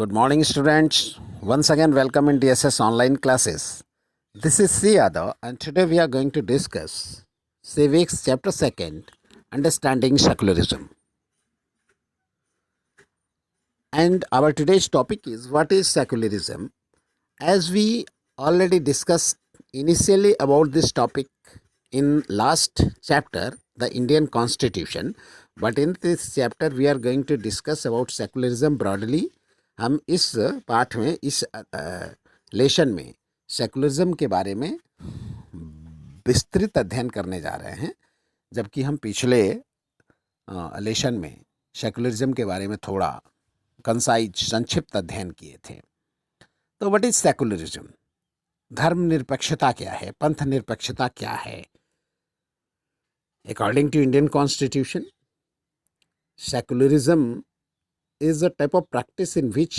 Good morning, students. Once again, welcome in DSS online classes. This is C. Yadav, and today we are going to discuss Civics Chapter 2nd, Understanding Secularism. And our today's topic is what is secularism? As we already discussed initially about this topic in last chapter, the Indian Constitution, but in this chapter we are going to discuss about secularism broadly. हम इस पाठ में इस लेशन में secularism के बारे में विस्तृत अध्ययन करने जा रहे हैं, जबकि हम पिछले लेशन में सेकुलरिज्म के बारे में थोड़ा कंसाइज संक्षिप्त अध्ययन किए थे. तो व्हाट इज सेकुलरिज्म? धर्मनिरपेक्षता क्या है? पंथ निरपेक्षता क्या है? According to Indian constitution, secularism is a type of practice in which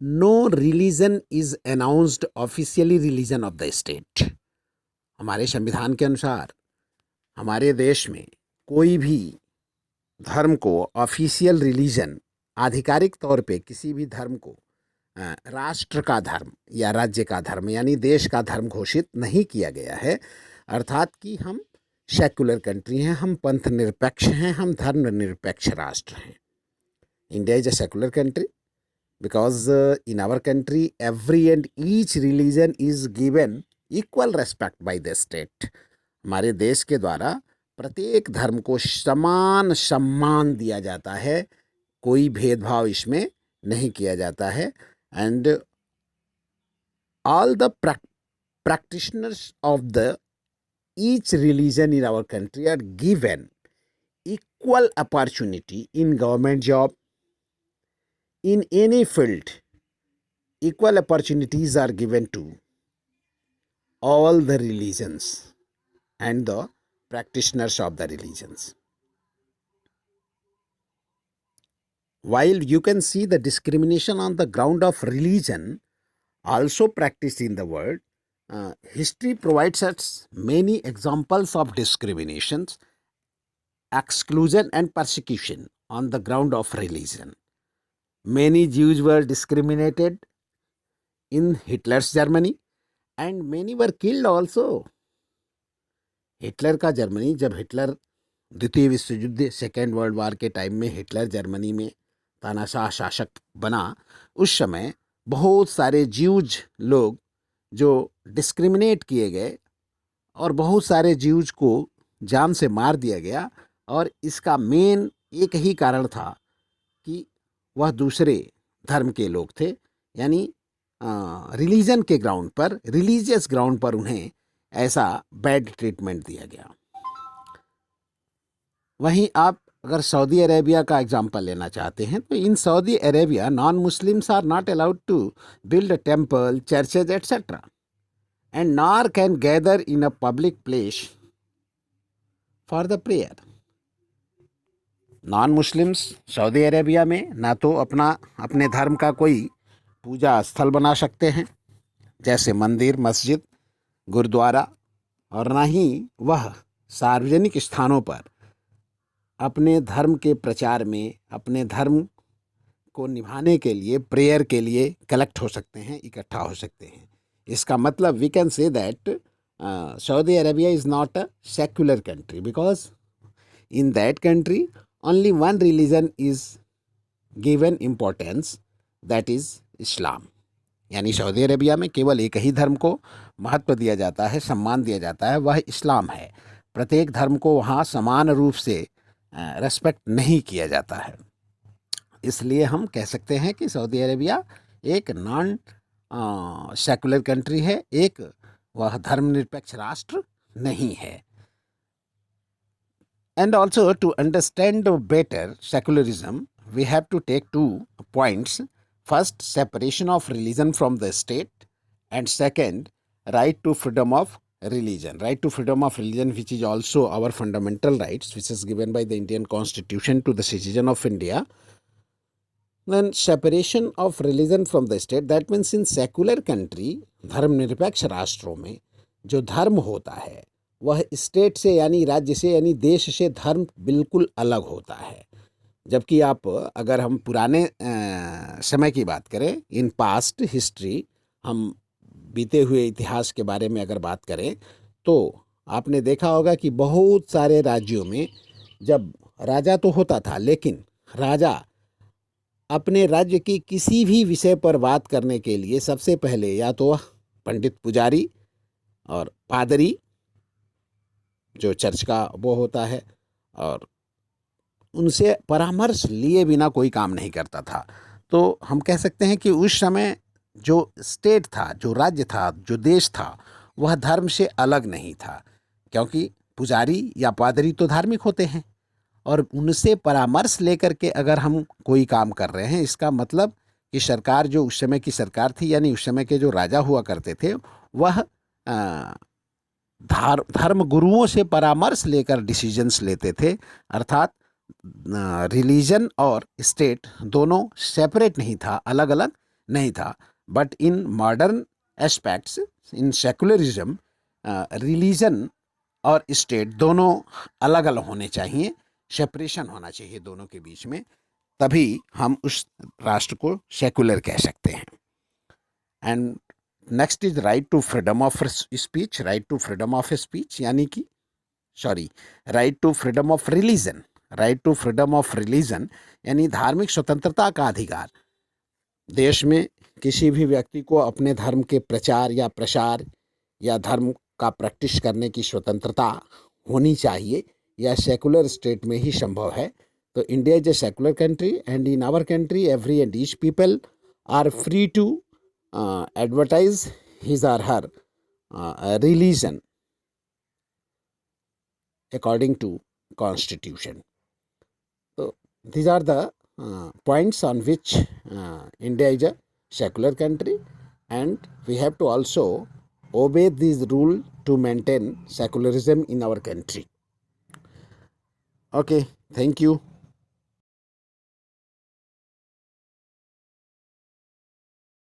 no religion is announced officially religion of the state. हमारे संविधान के अनुसार हमारे देश में कोई भी धर्म को ऑफिशियल रिलीजन, आधिकारिक तौर पे किसी भी धर्म को राष्ट्र का धर्म या राज्य का धर्म यानी देश का धर्म घोषित नहीं किया गया है. अर्थात कि हम सेक्युलर कंट्री हैं, हम पंथ निरपेक्ष हैं, हम धर्म निरपेक्ष राष्ट्र हैं. India is a secular country because in our country every and each religion is given equal respect by the state. हमारे देश के द्वारा प्रत्येक धर्म को समान सम्मान दिया जाता है, कोई भेदभाव इसमें नहीं किया जाता है. And all the practitioners of the each religion in our country are given equal opportunity in government job, in any field. Equal opportunities are given to all the religions and the practitioners of the religions. While you can see the discrimination on the ground of religion also practiced in the world, history provides us many examples of discriminations, exclusion and persecution on the ground of religion. Many Jews were discriminated in Hitler's Germany and many were killed also. Hitler का Germany, जब Hitler द्वितीय विश्व युद्ध second world war के time में Hitler Germany में तानाशाह शासक बना, उस समय बहुत सारे ज्यूज लोग जो डिस्क्रिमिनेट किए गए और बहुत सारे ज्यूज को जान से मार दिया गया. और इसका मेन एक ही कारण था कि वह दूसरे धर्म के लोग थे, यानी रिलीजन के ग्राउंड पर, रिलीजियस ग्राउंड पर उन्हें ऐसा बैड ट्रीटमेंट दिया गया. वहीं आप अगर सऊदी अरेबिया का एग्जांपल लेना चाहते हैं तो in Saudi Arabia non Muslims are not allowed to build temple, churches etcetera and nor can gather in a public place for the prayer. Non Muslims Saudi Arabia में ना तो अपने धर्म का कोई पूजा स्थल बना सकते हैं जैसे मंदिर, मस्जिद, गुरुद्वारा, और ना ही वह सार्वजनिक स्थानों पर अपने धर्म के प्रचार में, अपने धर्म को निभाने के लिए, प्रेयर के लिए कलेक्ट हो सकते हैं, इकट्ठा हो सकते हैं. इसका मतलब we can say that Saudi Arabia is not a secular country because in that country only one religion is given importance, that is Islam. यानी सऊदी अरेबिया में केवल एक ही धर्म को महत्व दिया जाता है, सम्मान दिया जाता है, वह इस्लाम है. प्रत्येक धर्म को वहाँ समान रूप से रेस्पेक्ट नहीं किया जाता है. इसलिए हम कह सकते हैं कि सऊदी अरेबिया एक नॉन सेकुलर कंट्री है, एक वह धर्मनिरपेक्ष राष्ट्र नहीं है. And also to understand better secularism, we have to take 2 points. First, separation of religion from the state, and second, right to freedom of religion. Right to freedom of religion, which is also our fundamental rights, which is given by the Indian Constitution to the citizen of India. Then separation of religion from the state, that means in secular country, धर्मनिरपेक्ष राष्ट्रों में जो धर्म होता है वह state से यानी राज्य से यानी देश से धर्म बिल्कुल अलग होता है. जबकि आप अगर हम पुराने समय की बात करें, इन पास्ट हिस्ट्री, हम बीते हुए इतिहास के बारे में अगर बात करें, तो आपने देखा होगा कि बहुत सारे राज्यों में जब राजा तो होता था, लेकिन राजा अपने राज्य की किसी भी विषय पर बात करने के लिए सबसे पहले या तो वह पंडित पुजारी और पादरी, जो चर्च का वो होता है, और उनसे परामर्श लिए बिना कोई काम नहीं करता था। तो हम कह सकते हैं कि उस समय जो स्टेट था, जो राज्य था, जो देश था, वह धर्म से अलग नहीं था, क्योंकि पुजारी या पादरी तो धार्मिक होते हैं, और उनसे परामर्श लेकर के अगर हम कोई काम कर रहे हैं, इसका मतलब कि सरकार, जो उस समय की सरकार थी, यानी उस समय के जो राजा हुआ करते थे, वह धर्म गुरुओं से परामर्श लेकर डिसीजंस लेते थे। अर्थात रिलीजन और स्टेट दोनों सेपरेट नहीं था, अलग अलग नहीं था। But in modern aspects, in secularism, religion और स्टेट दोनों अलग अलग होने चाहिए, सेपरेशन होना चाहिए दोनों के बीच में, तभी हम उस राष्ट्र को सेकुलर कह सकते हैं। And next is right to freedom of speech, right to freedom of speech, यानी कि right to freedom of religion, right to freedom of religion यानी धार्मिक स्वतंत्रता का अधिकार। देश में किसी भी व्यक्ति को अपने धर्म के प्रचार या प्रसार या धर्म का प्रैक्टिस करने की स्वतंत्रता होनी चाहिए, यह सेकुलर स्टेट में ही संभव है। तो India is a secular country, and in our country every and each people are free to advertise his or her religion according to constitution. So these are the points on which India is a secular country, and we have to also obey these rules to maintain secularism in our country. Okay, thank you.